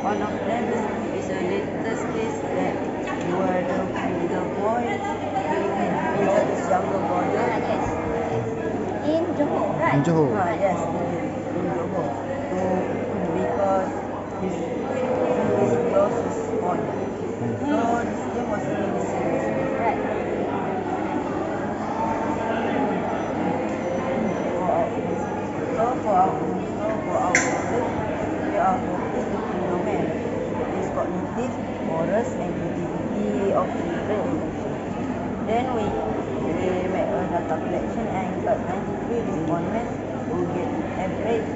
one of them is a latest case that where the boy injured his younger brother. Yes. In Johor, right? In Johor. Yes, in Johor. Because his lost his phone. So this game was really serious. Right. So for our research, we are hoping to implement this cognitive, moral, and creativity of children in action. Then we made a data collection and got 93 respondents who get average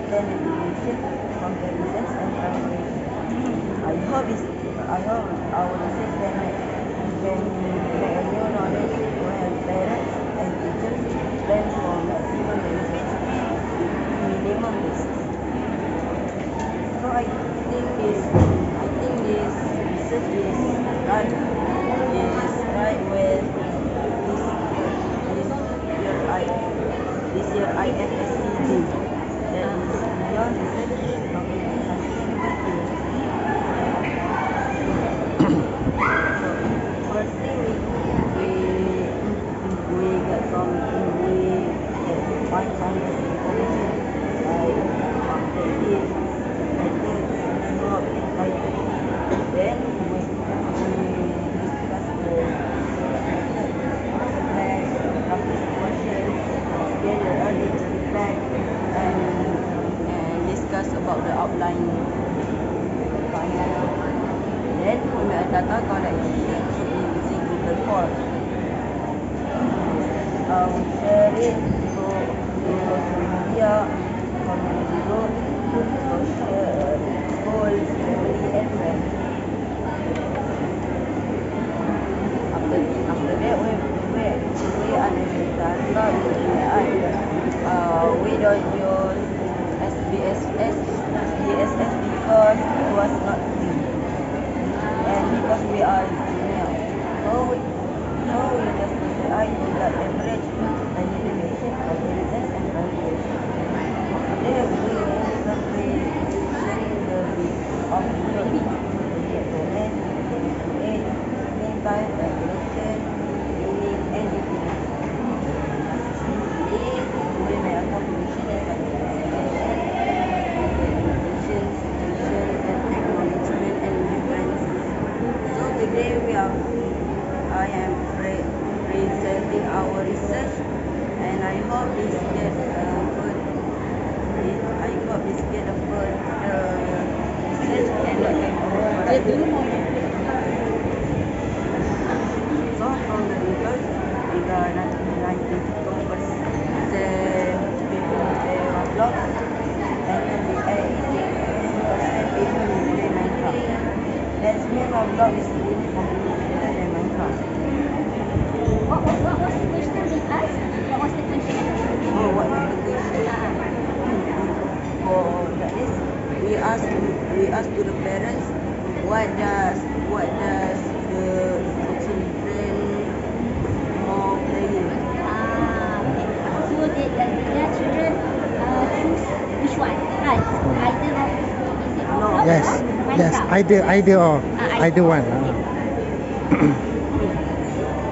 10 division, comparisons, and translation. I hope our research can make a new knowledge to help parents and teachers plan for maximum benefits with minimum risk. So I think this research is right with this year IFSC team that is beyond research promoting sustainable things. So first thing we get find some information like objective, method, scope, and title. Then we discuss the practice questions, get the early to reflect, and discuss about the outline. Then we make a data collection using Google Forms. We share it to social media, community group, schools, family, and friends. After that, we analyze data using AI. We don't use DSS because it was not free, and because we are junior, so we just use AI to get average validation, comparisons, and translation. Then we simplification the of the domain, age, screen time, regulation, meaning, and definition. We make a conclusion and classification, and acknowledgement and differences. So today I am presenting our research, and I hope this get good. I hope this get a good research and not get overproductive. So from the results, we got 92% people play Roblox, and 28% people play Minecraft. That's mean Roblox is really better than Minecraft. What was the question we asked? What was the question? Oh, what was the question? For that is, we ask to the parents, what does the children more playing? So their children choose which one? Right? Either of is it Roblox Yes. or Yes. Minecraft? Either one.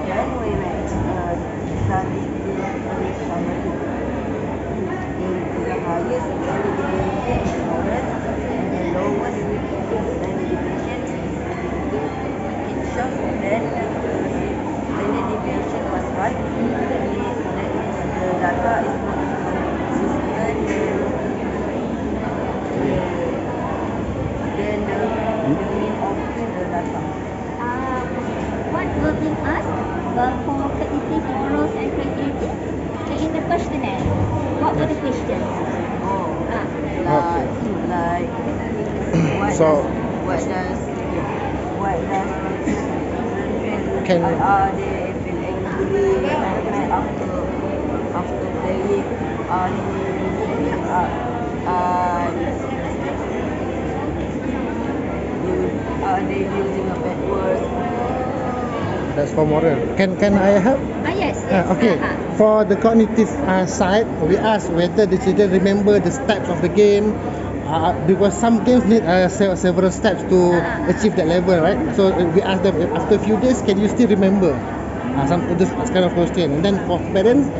Then we make statistical summary. The highest standard deviation is orange, and the lowest standard deviation is blue. It shows that the standard deviation was right. That means the data is not consistent than the mean of the data. What will be asked for cognitive, morals, and creativity? So in the questionnaire, what were the questions? Like So- what does Can- are they feel angry after playing? Are they using a bad word? That's for moral. Can I help? Yes. Okay. For the cognitive side, we ask whether the children remember the steps of the game, because some games need several steps to achieve that level, right? So we ask them after a few days, can you still remember? Some this kind of question. And then for parents,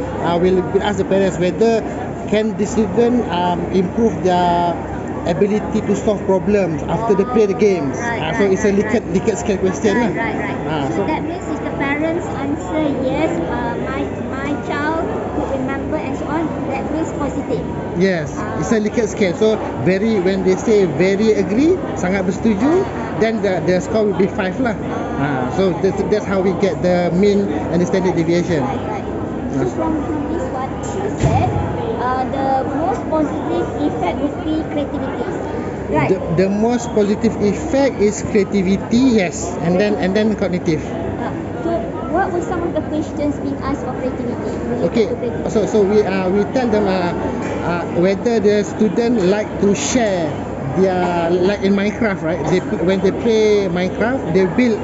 we'll ask the parents whether can the student improve their ability to solve problems after they play the games. So it's a Likert scale question lah. So that means if the parents answer yes, my child could remember and so on, that means positive. Yes, it's a Likert scale. So when they say very agree, sangat bersetuju, then the score will be 5 lah. So that's how we get the mean and the standard deviation. So from this what she said, the most positive effect would be creativity. Right. The most positive effect is creativity, yes, and then cognitive. So what were some of the questions being asked for creativity? Okay, so we tell them whether the student like to share their, like in Minecraft, right? When they play Minecraft, they build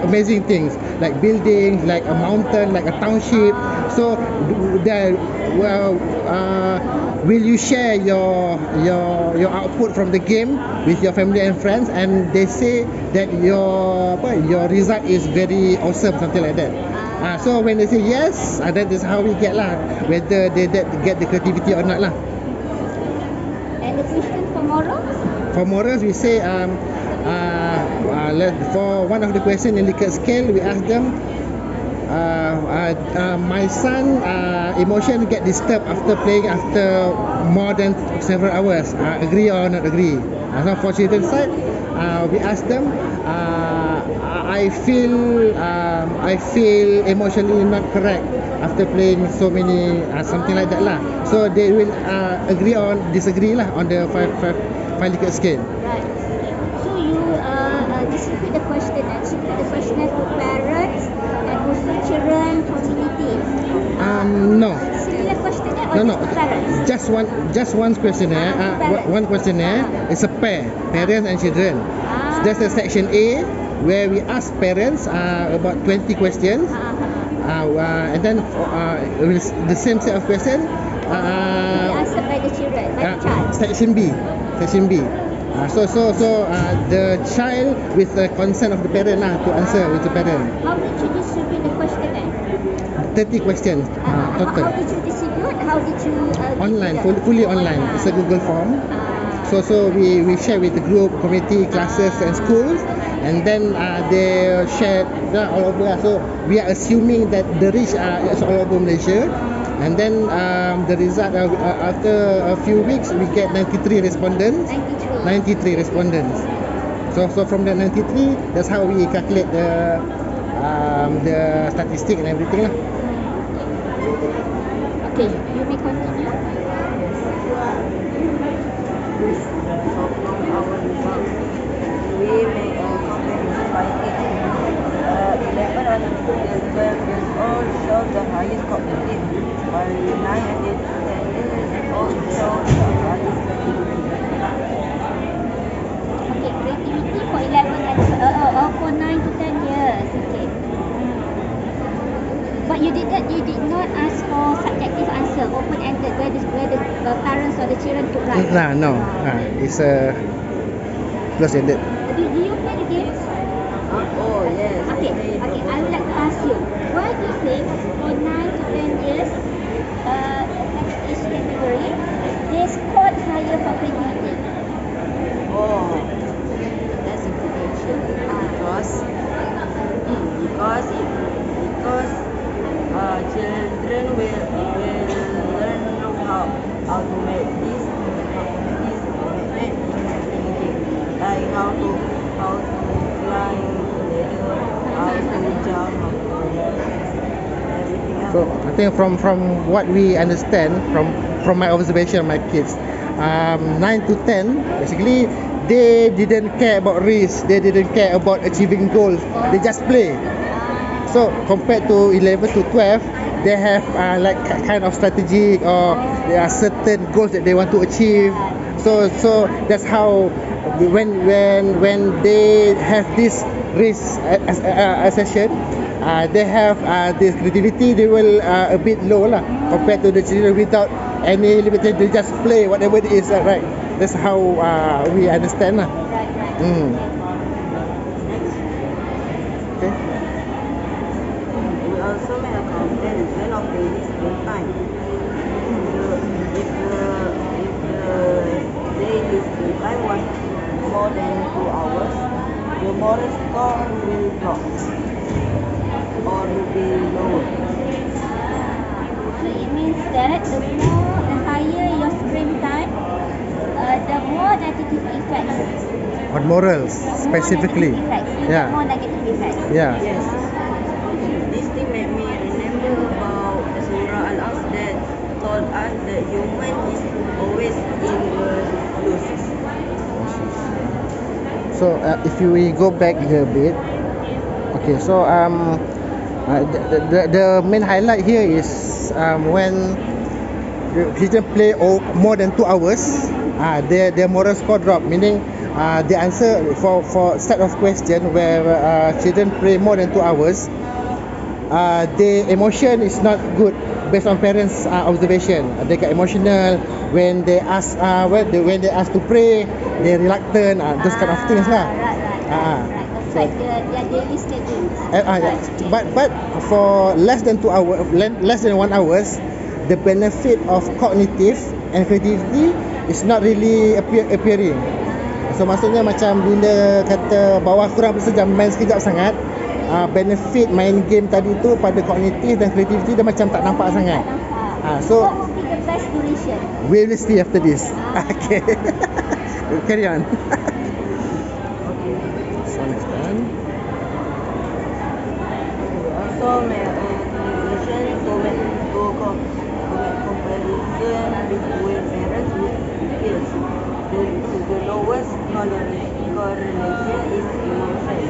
amazing things like buildings, like a mountain, like a township. So will you share your output from the game with your family and friends? And they say that your result is very awesome, something like that. So when they say yes, that is how we get lah, whether they get the creativity or not lah. And the question for morals? For morals, we say for one of the question in Likert scale, we ask them, my son emotion get disturbed after playing after more than several hours. Agree or not agree? So for children's side, we ask them, I feel emotionally not correct after playing so many, something like that lah. So they will agree or disagree lah on the 5 Likert scale. Right. So you distribute the question to parents and also children, community. No. Similar questionnaire or No. just to parents? Just one questionnaire. One questionnaire. It's a pair, parents and children. There's a section A where we ask parents about 20 questions, and then with the same set of questions. Answered by the children, by the child. Section B. So the child with the consent of the parent lah to answer with the parent. How did you distribute the questionnaire? 30 questions total. How did you distribute? How did you Online, fully online. It's a Google form. So we share with the group, community, classes and schools, and then they share all over. So we are assuming that the reach is all over Malaysia, and then the result after a few weeks we get 93 respondents. 93 respondents. So from the 93, that's how we calculate the statistic and everything lah. Okay, you may continue. So from our results, we make a comparison by age. 11 and 12 years old show the highest cognitive, while 9 and 10 years old show the highest creativity. Okay, creativity for 11 and for 9 to 10 years. Okay. But you did not ask for subjective answer, open-ended, where the parents or the children could write. No. It's close-ended. Do you play the games? Oh yes. Okay. I would like to ask you, why do you think for 9 to 10 years, next age category, they scored higher for creativity? Oh, that's a good question. Because children will learn how to make this thinking, like how to climb ladder, how to jump, everything else. So I think from what we understand from my observation of my kids, 9 to 10 basically they didn't care about risk, they didn't care about achieving goals, they just play. So compared to 11 to 12, they have like kind of strategy, or there are certain goals that they want to achieve. So that's how when they have this risk session, they have this creativity, they will a bit low lah compared to the children without any limitation. They just play whatever it is, right? That's how we understand lah. Right, right. Mm. Next, Okay. we also make a comparison of daily screen time. If the daily screen time was more than 2 hours, the moral score will drop or will be lower. So it means that the higher your screen time, the more negative effects. On morals specifically. More negative effects. Yeah. More negative effects. Yeah. Yes. This thing made me remember about the Surah Al-As that told us that human is always in the losses. So if we go back here a bit, okay. So the main highlight here is when the children play more than 2 hours, their moral score drop. Meaning, the answer for set of question where children play more than 2 hours, the emotion is not good based on parents' observation. They get emotional when they ask when they ask to pray, they reluctant. Those kind of things lah. Right. Affect their daily schedules. Yeah. But for less than 2 hours, less than 1 hours, the benefit of cognitive and creativity is not really appearing. So maksudnya macam bila kata bawah kurang bersejam main sekejap sangat, benefit main game tadi tu pada kognitif dan kreativiti dia macam tak nampak sangat. So what would be the best duration? we will see after this. Okay. Carry on. So next one. Also make a conclusion to make comparison between parents with kids. The lowest correlation is emotion,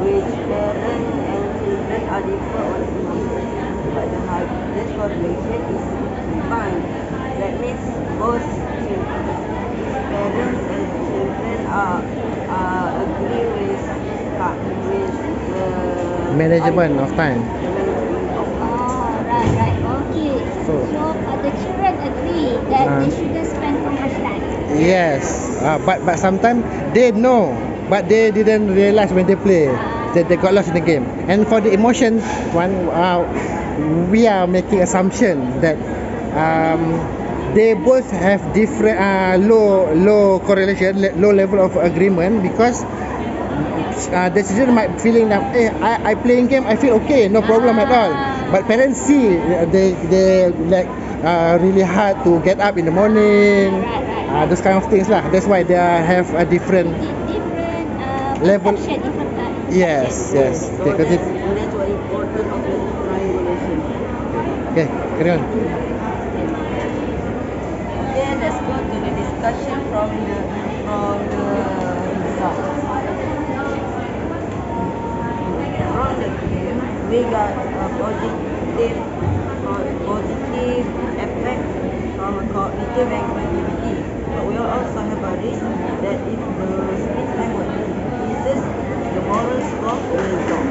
which parents and children are different on emotion, but the highest correlation is defined. That means both parents and children agree with the Management of time. Right. Okay. So The children agree that Ah. they shouldn't spend too much time. yes, but sometimes they know, but they didn't realize when they play that they got lost in the game. And for the emotions one, we are making assumption that they both have different low correlation, low level of agreement because the children might feeling that I playing game I feel okay, no problem at all. But parents see they like really hard to get up in the morning, those kind of things lah. That's why they have a different Different level. perception, different Yes. So Because that's what important of the triangulation. okay, carry on. Okay, let's go to the discussion from the results. From the game, we got a positive effect from a cognitive and creativity. But we also have a risk that if the screen time increases, the moral score will drop.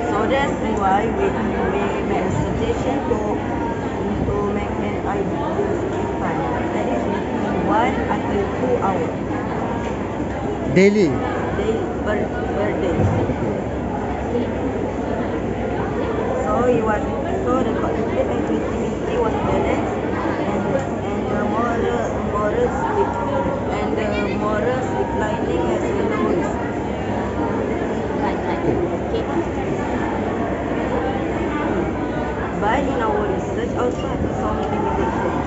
So that's why we make a suggestion to make an ideal screen time. That is between 1 until 2 hours Daily. per day. So the cognitive and creativity was balanced, and the morals declining has a low risk. Okay. But in our research also have some limitations.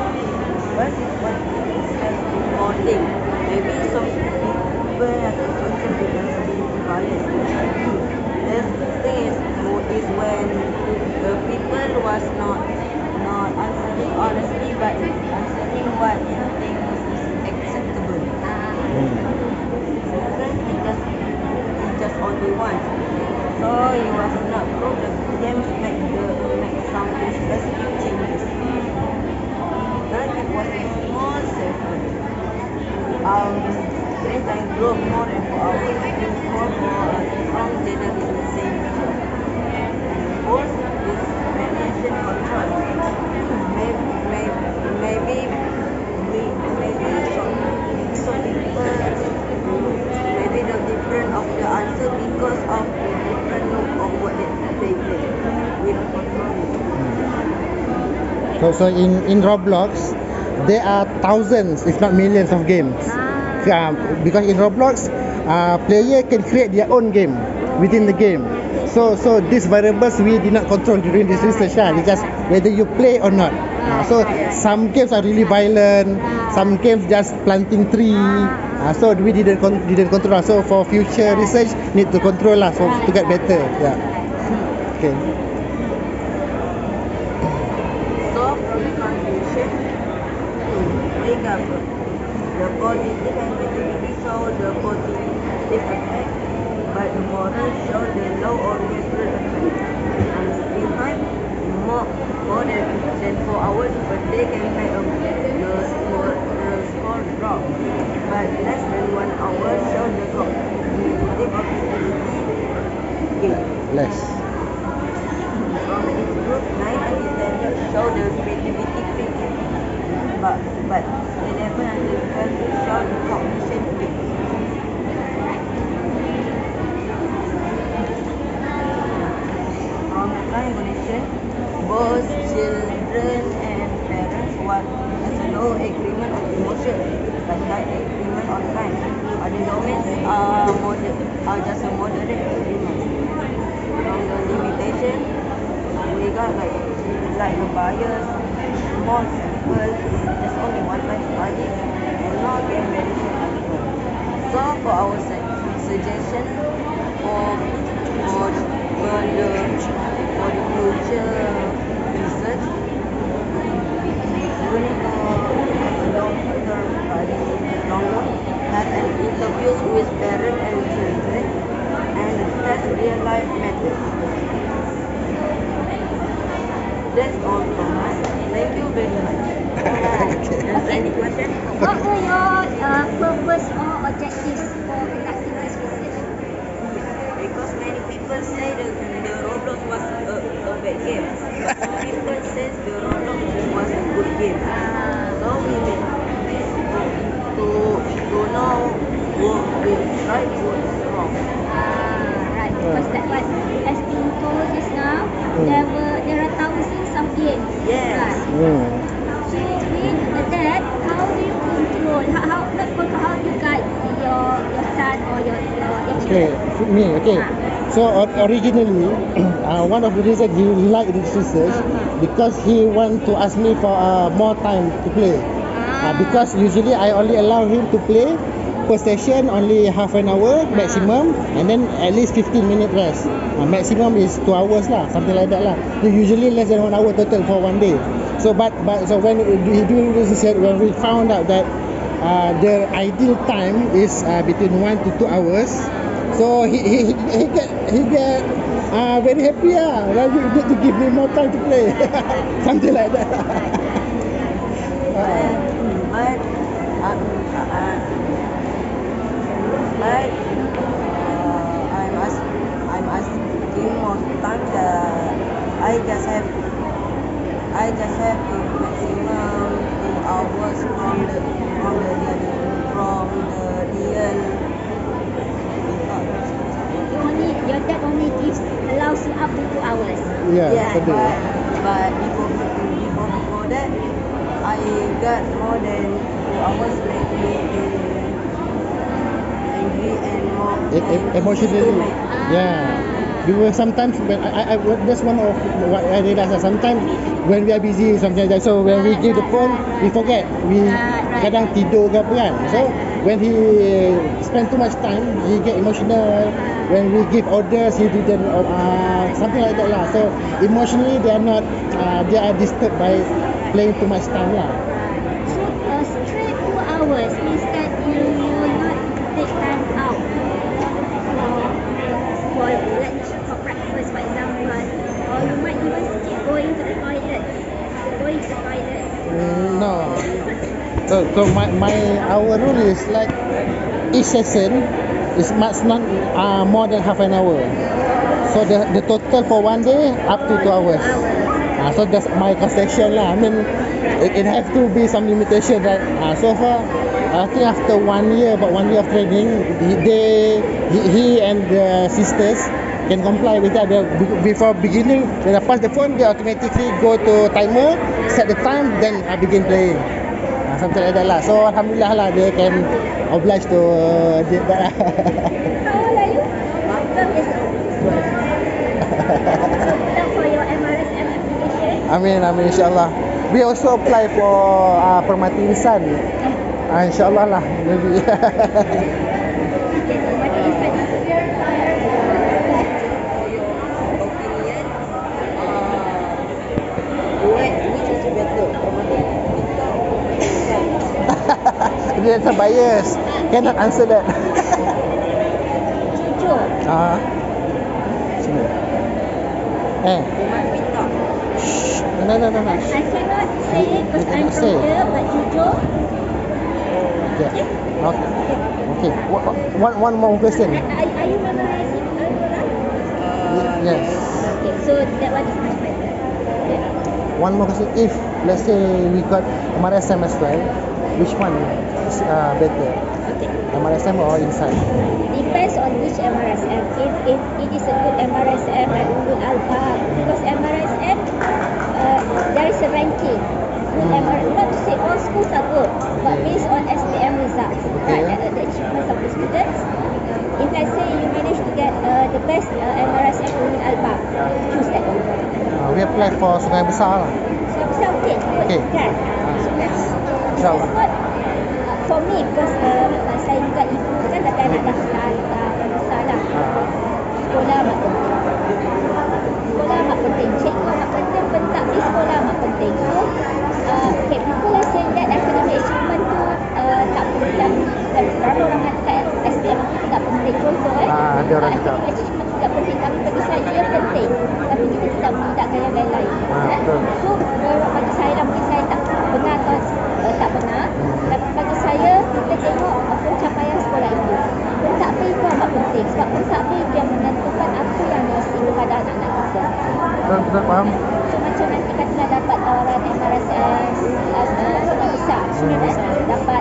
First is what is self-reporting. Maybe some people have a social because being biased. The thing is when the people was not answering honestly but answering what he thinks is acceptable. Second, he just only wants. So he was not proof the games make some specific changes. Third, it was a small safer. Screen time drove more than 4 hours before from generalization. Fourth is variation control. So in Roblox, there are thousands, if not millions, of games. Because in Roblox, player can create their own game within the game. So these variables we did not control during this research. It's just whether you play or not. So some games are really violent, some games just planting tree. So we didn't control. So for future research, need to control lah, so to get better. Yeah. Okay. So from the conclusion, we got the positive and negativity show the positive effect, but the moral show the low or neutral effect. And behind more than 4 hours per day can make the score drop, but less than 1 hour show the cognitive ability gain. Less. From each group, 9 and 10 show the creativity peak, but 11 and 12 show the cognition peak. From the conclusion, both children and parents want as a low agreement of emotion, but high agreement on time. Other domains are just a moderate agreement. From the limitation, we got like a bias, more simple, there's only one time study, and not game medicine control. So for our suggestion for the future research, we need to have a long-term study, have an interviews with parents and children, and test real-life methods. That's all from us. Thank you very much. Any questions? What were your purpose or objectives for conducting this research? Because many people say that the Roblox was a bad game, but some people say the Roblox was a good game. So we need to know what is right, what is wrong. Right, because that was, as being told just now, there are thousands of games. Yes. So with that, how do you control? How do you guide your son or your Okay, children? me. Okay. So originally, one of the reasons he liked this research because he want to ask me for more time to play. Because usually I only allow him to play per session only half an hour maximum, and then at least 15-minute rest. Maximum is 2 hours lah, something like that lah. Usually less than 1 hour total for one day. So so when he doing this research, when we found out that the ideal time is between 1 to 2 hours, so he get very happy like you need to give me more time to play. Something like that. But I'm asking more time that I just have to maximum 2 hours from the real method. Your dad only allows you up to 2 hours. Yeah, per day. But before that, I got more than 2 hours lately angry and more Emotionally. Yeah. We were sometimes when I that's one of what I realized that sometimes when we are busy something like that, so when we give the phone we forget, we kadang tidur ke apa kan. So when he spend too much time he get emotional. When we give orders he didn't something like that lah. So emotionally they are disturbed by playing too much time lah. So straight 2 hours means that you will not take time out for lunch, for breakfast, for example, or you might even skip going to the toilet. No. So our rule is like each session is must not more than half an hour. So the total for one day up to 2 hours. So that's my concession lah. I mean, it have to be some limitation that so far I think after 1 year, about 1 year of training, he and the sisters can comply with that. Before beginning, when I pass the phone, they automatically go to timer, set the time, then I begin playing. Something like that lah. So alhamdulillah lah, they can oblige to did that. How old are you? 12 years old. So good luck for your MRSM application. Amin, insyaAllah. We also apply for Permati Insan. InsyaAllah lah, maybe. Permati Insan. Which is better? There's a bias. Cannot answer that. Jujur. Sini. Shh. No. I cannot say it because I'm from here, but jujur. Okay. Okay. One more question. Are you memorizing Al-Quran? Yes. Okay, so that one is much better. Yeah. One more question. If let's say we got MRSM as well, which one is better? Okay. MRSM or Insan? Depends on which MRSM. If it is a good MRSM like Ulul Albab, because MRSM there is a ranking. Good MRSM, not to say all schools are good, but based on SPM results, Okay. right? The achievements of the students. If let's say you manage to get the best MRSM Ulul Albab, choose that one. We apply for Sungai Besar lah. So besar okay, good, Okay. kan? So next, InsyaAllah. what for me because saya juga ibu kan, tapi anak dah besar lah. Sekolah amat penting. Sekolah amat penting. Cikgu amat penting, pentadbir sekolah amat penting. So, okay, people are saying that academic achievement tu tak penting. Dan beberapa orang mengatakan SPM itu tidak penting. Contoh Ada orang cakap. academic achievement tidak penting, tapi bagi saya ia penting. Tapi kita tidak mengindahkan yang lain-lain. Betul. So, bagi saya lah, mungkin saya tak benar atau tak benar. Tapi bagi saya, kita tengok pencapaian sekolah itu. Pentadbir itu amat penting. Sebab pentadbir itu yang menentukan apa yang diisi kepada anak-anak kita. Betul, faham? So, macam nanti katalah dapat tawaran MRSM Sungai Besar. Dapat